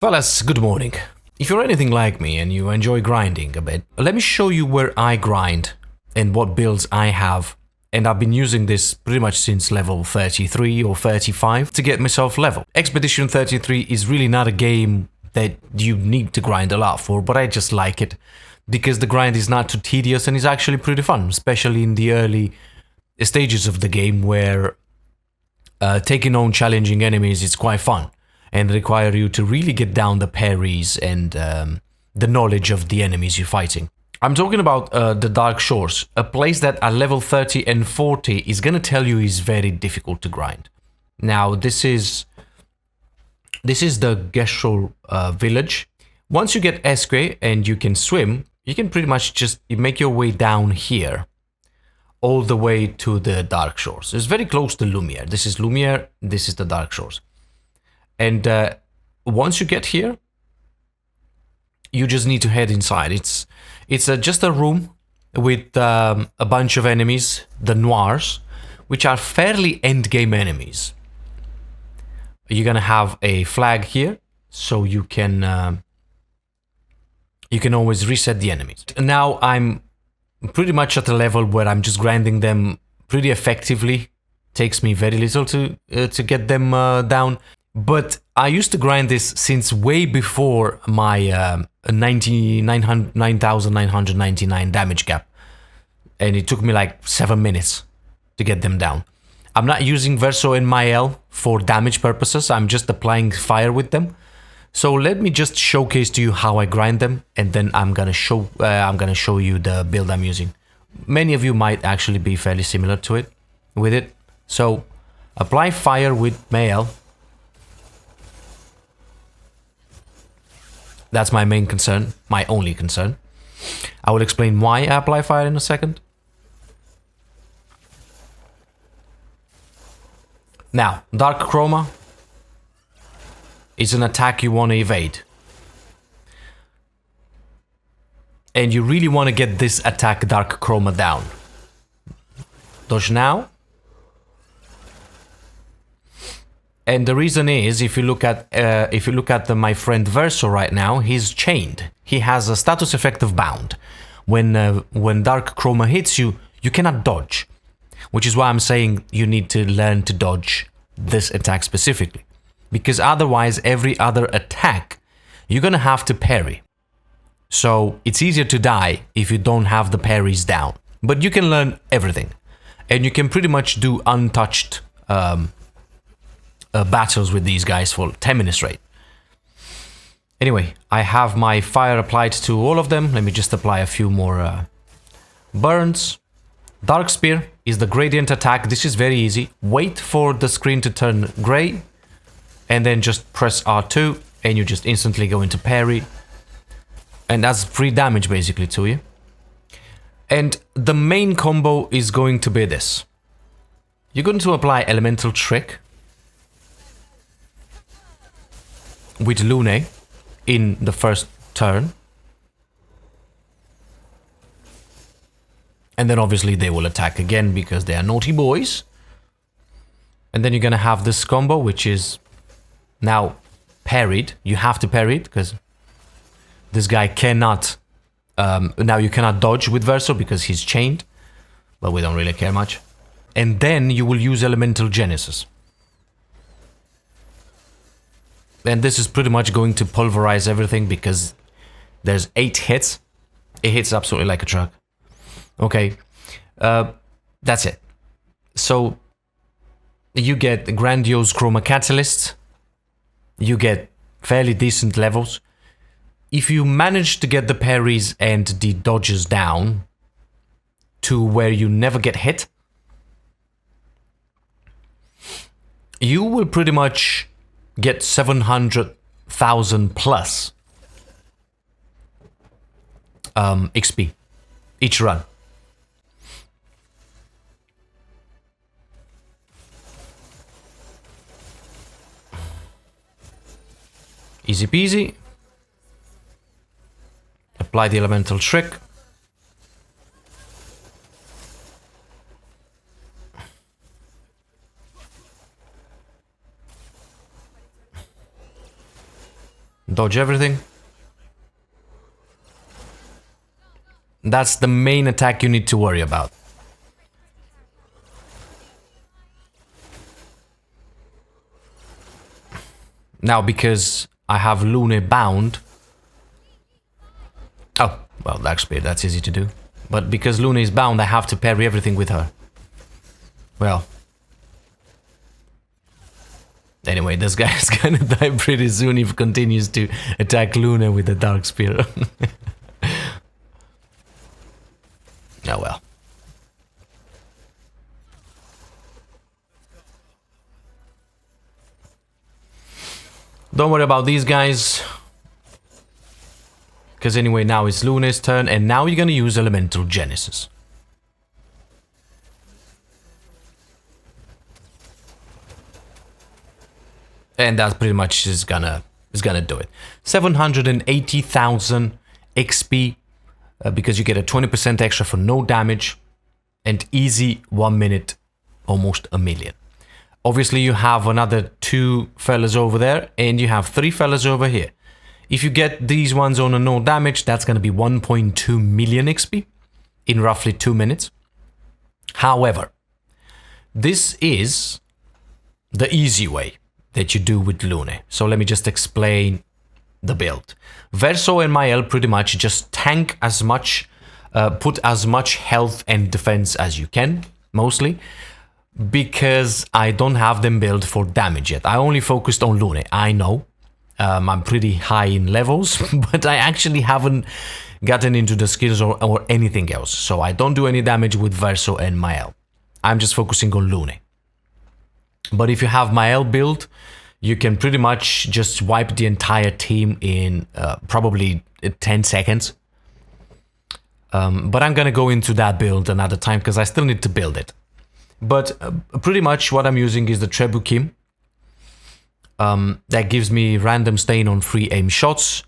Fellas, good morning. If you're anything like me and you enjoy grinding a bit, let me show you where I grind and what builds I have. And I've been using this pretty much since level 33 or 35 to get myself level. Expedition 33 is really not a game that you need to grind a lot for, but I just like it because the grind is not too tedious and is actually pretty fun, especially in the early stages of the game where taking on challenging enemies is quite fun and require you to really get down the parries and the knowledge of the enemies you're fighting. I'm talking about the Dark Shores, a place that at level 30 and 40 is gonna tell you is very difficult to grind. Now this is the Gestro Village. Once you get Esque and you can swim, you can pretty much just make your way down here, all the way to the Dark Shores. It's very close to Lumiere. This is Lumiere, this is the Dark Shores. And once you get here, you just need to head inside. It's just a room with a bunch of enemies, the Noirs, which are fairly endgame enemies. You're gonna have a flag here, so you can always reset the enemies. Now I'm pretty much at a level where I'm just grinding them pretty effectively. Takes me very little to get them down. But I used to grind this since way before my 9,999 damage cap. And it took me like 7 minutes to get them down. I'm not using Verso and Mael for damage purposes. I'm just applying fire with them. So let me just showcase to you how I grind them, and then I'm gonna show you the build I'm using. Many of you might actually be fairly similar to it with it. So apply fire with Mael. That's my main concern, my only concern. I will explain why I apply fire in a second. Now, Dark Chroma is an attack you want to evade. And you really want to get this attack Dark Chroma down. Dodge now. And the reason is, if you look at my friend Verso right now, he's chained. He has a status effect of bound. When Dark Chroma hits you, you cannot dodge, which is why I'm saying you need to learn to dodge this attack specifically, because otherwise every other attack you're gonna have to parry. So it's easier to die if you don't have the parries down. But you can learn everything, and you can pretty much do untouched battles with these guys for 10 minutes straight. Anyway, I have my fire applied to all of them. Let me just apply a few more burns. Dark Spear is the gradient attack. This is very easy. Wait for the screen to turn gray, and then just press R2, and you just instantly go into parry. And that's free damage basically to you. And the main combo is going to be this. You're going to apply Elemental Trick with Lune in the first turn. And then obviously they will attack again because they are naughty boys. And then you're gonna have this combo, which is now parried. You have to parry it because this guy cannot... now you cannot dodge with Verso because he's chained, but we don't really care much. And then you will use Elemental Genesis. And this is pretty much going to pulverize everything because there's 8 hits. It hits absolutely like a truck. Okay, that's it. So you get Grandiose Chroma Catalyst. You get fairly decent levels. If you manage to get the parries and the dodges down to where you never get hit, you will pretty much get 700,000 plus XP each run. Easy peasy. Apply the Elemental Trick. Dodge everything. That's the main attack you need to worry about. Now, because I have Lune bound... Oh, well, Dark Spear, that's easy to do. But because Lune is bound, I have to parry everything with her. Well... Anyway, this guy is gonna die pretty soon if he continues to attack Lune with the Dark Spear. Oh well. Don't worry about these guys. Because anyway, now it's Lune's turn, and now you're gonna use Elemental Genesis. And that pretty much is gonna do it. 780,000 XP because you get a 20% extra for no damage, and easy 1 minute, almost a million. Obviously, you have another 2 fellas over there, and you have 3 fellas over here. If you get these ones on a no damage, that's gonna be 1.2 million XP in roughly 2 minutes. However, this is the easy way that you do with Lune. So let me just explain the build. Verso and Mael pretty much just tank as much, put as much health and defense as you can, mostly, because I don't have them built for damage yet. I only focused on Lune, I know. I'm pretty high in levels, but I actually haven't gotten into the skills or anything else. So I don't do any damage with Verso and Mael. I'm just focusing on Lune. But if you have Mael build, you can pretty much just wipe the entire team in probably 10 seconds. But I'm gonna go into that build another time because I still need to build it. But pretty much what I'm using is the Trebuchem. That gives me random stain on free aim shots,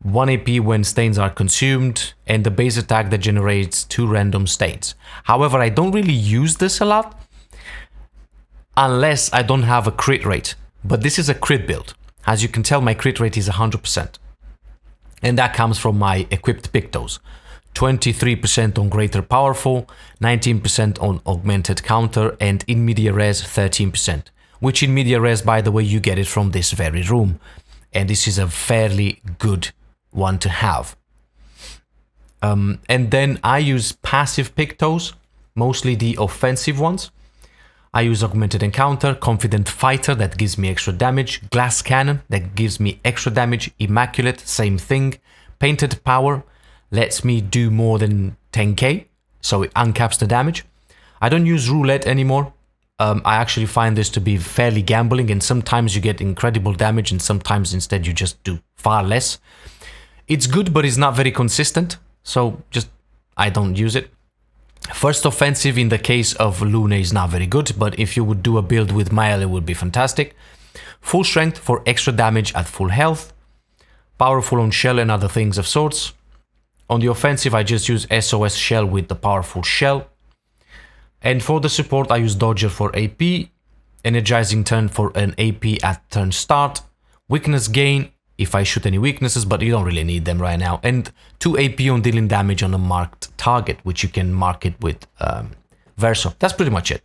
1 AP when stains are consumed, and the base attack that generates 2 random stains. However, I don't really use this a lot, unless I don't have a crit rate. But this is a crit build. As you can tell, my crit rate is 100%. And that comes from my equipped Pictos. 23% on Greater Powerful, 19% on Augmented Counter, and in Media Res 13%. Which in Media Res, by the way, you get it from this very room. And this is a fairly good one to have. And then I use passive Pictos, mostly the offensive ones. I use Augmented Encounter, Confident Fighter, that gives me extra damage, Glass Cannon, that gives me extra damage, Immaculate, same thing, Painted Power, lets me do more than 10k, so it uncaps the damage. I don't use Roulette anymore. I actually find this to be fairly gambling, and sometimes you get incredible damage, and sometimes instead you just do far less. It's good, but it's not very consistent, so just I don't use it. First offensive in the case of Lune is not very good, but if you would do a build with Mael, it would be fantastic. Full strength for extra damage at full health. Powerful on shell and other things of sorts. On the offensive, I just use SOS shell with the powerful shell. And for the support, I use Dodger for AP. Energizing turn for an AP at turn start. Weakness gain if I shoot any weaknesses, but you don't really need them right now. And 2 AP on dealing damage on a marked target, which you can mark it with Verso. That's pretty much it.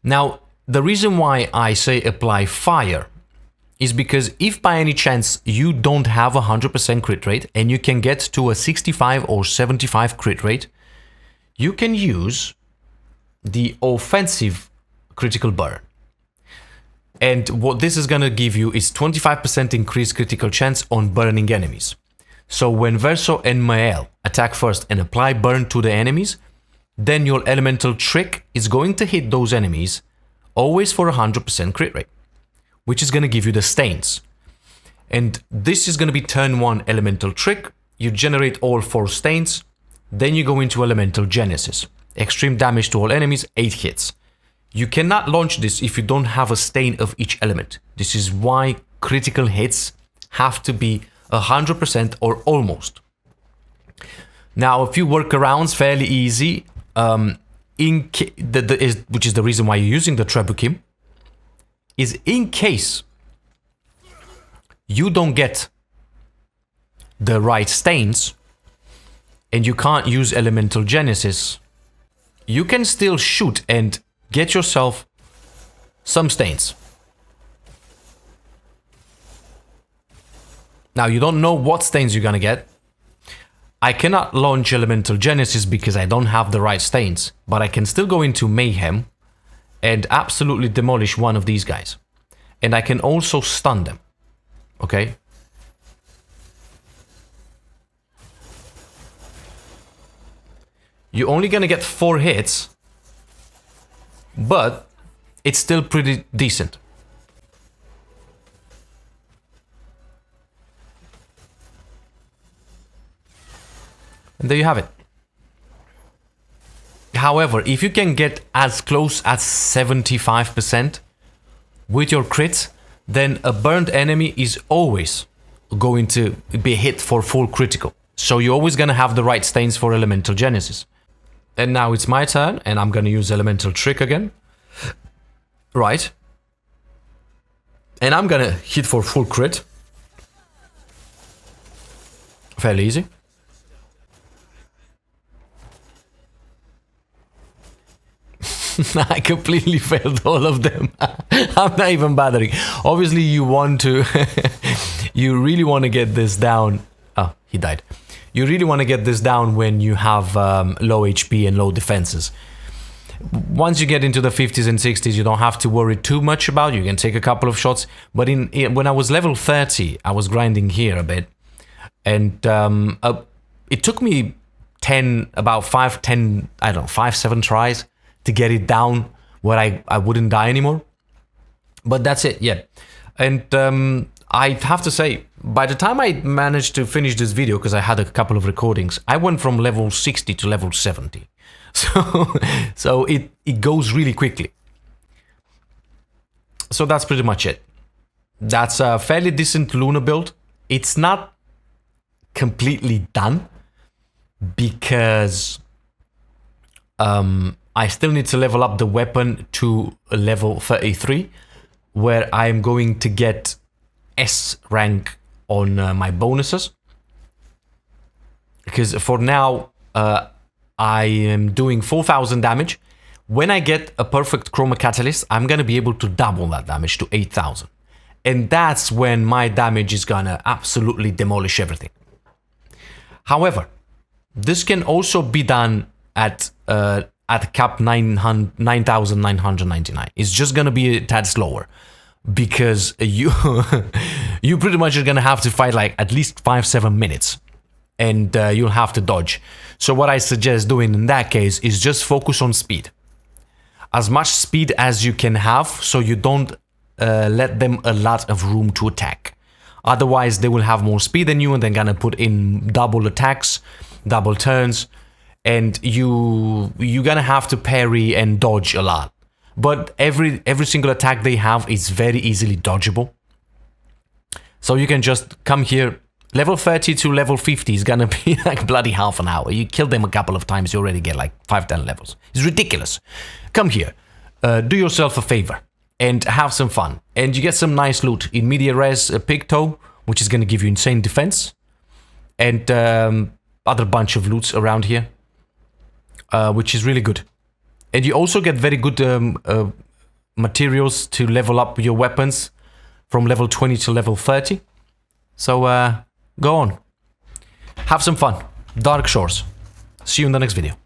Now, the reason why I say apply fire is because if by any chance you don't have a 100% crit rate and you can get to a 65 or 75 crit rate, you can use the offensive critical burn. And what this is going to give you is 25% increased critical chance on burning enemies. So when Verso and Mael attack first and apply burn to the enemies, then your elemental trick is going to hit those enemies always for 100% crit rate, which is going to give you the stains. And this is going to be turn 1 elemental trick. You generate all 4 stains, then you go into elemental genesis. Extreme damage to all enemies, 8 hits. You cannot launch this if you don't have a stain of each element. This is why critical hits have to be 100% or almost. Now, a few workarounds, fairly easy, which is the reason why you're using the Trebuchem, is in case you don't get the right stains and you can't use Elemental Genesis, you can still shoot and get yourself some stains. Now, you don't know what stains you're gonna get. I cannot launch Elemental Genesis because I don't have the right stains, but I can still go into Mayhem and absolutely demolish one of these guys. And I can also stun them, okay? You're only gonna get 4 hits, but it's still pretty decent. And there you have it. However, if you can get as close as 75% with your crits, then a burned enemy is always going to be hit for full critical. So you're always going to have the right stains for Elemental Genesis. And now it's my turn, and I'm going to use Elemental Trick again. Right. And I'm going to hit for full crit. Fairly easy. I completely failed all of them. I'm not even bothering. Obviously, you want to... you really want to get this down. Oh, he died. You really want to get this down when you have low HP and low defenses. Once you get into the 50s and 60s, you don't have to worry too much about it. You can take a couple of shots. But when I was level 30, I was grinding here a bit. And it took me 10, about 5, 10, I don't know, 5, 7 tries to get it down where I wouldn't die anymore. But that's it, yeah. And I have to say, by the time I managed to finish this video, because I had a couple of recordings, I went from level 60 to level 70. So it goes really quickly. So that's pretty much it. That's a fairly decent Luna build. It's not completely done because I still need to level up the weapon to level 33, where I'm going to get S rank on my bonuses. Because for now, I am doing 4,000 damage. When I get a perfect Chroma Catalyst, I'm going to be able to double that damage to 8,000. And that's when my damage is going to absolutely demolish everything. However, this can also be done at cap 9,999. It's just going to be a tad slower. Because you pretty much are going to have to fight like at least 5-7 minutes. And you'll have to dodge. So what I suggest doing in that case is just focus on speed. As much speed as you can have, so you don't let them a lot of room to attack. Otherwise, they will have more speed than you, and they're gonna put in double attacks, double turns, and you're gonna have to parry and dodge a lot. But every single attack they have is very easily dodgeable. So you can just come here. Level 30 to level 50 is gonna be like bloody half an hour. You kill them a couple of times, you already get like 5-10 levels. It's ridiculous. Come here, do yourself a favor and have some fun. And you get some nice loot. In media res, a pig toe, which is gonna give you insane defense. And other bunch of loots around here, which is really good. And you also get very good materials to level up your weapons from level 20 to level 30. So, go on. Have some fun. Dark Shores. See you in the next video.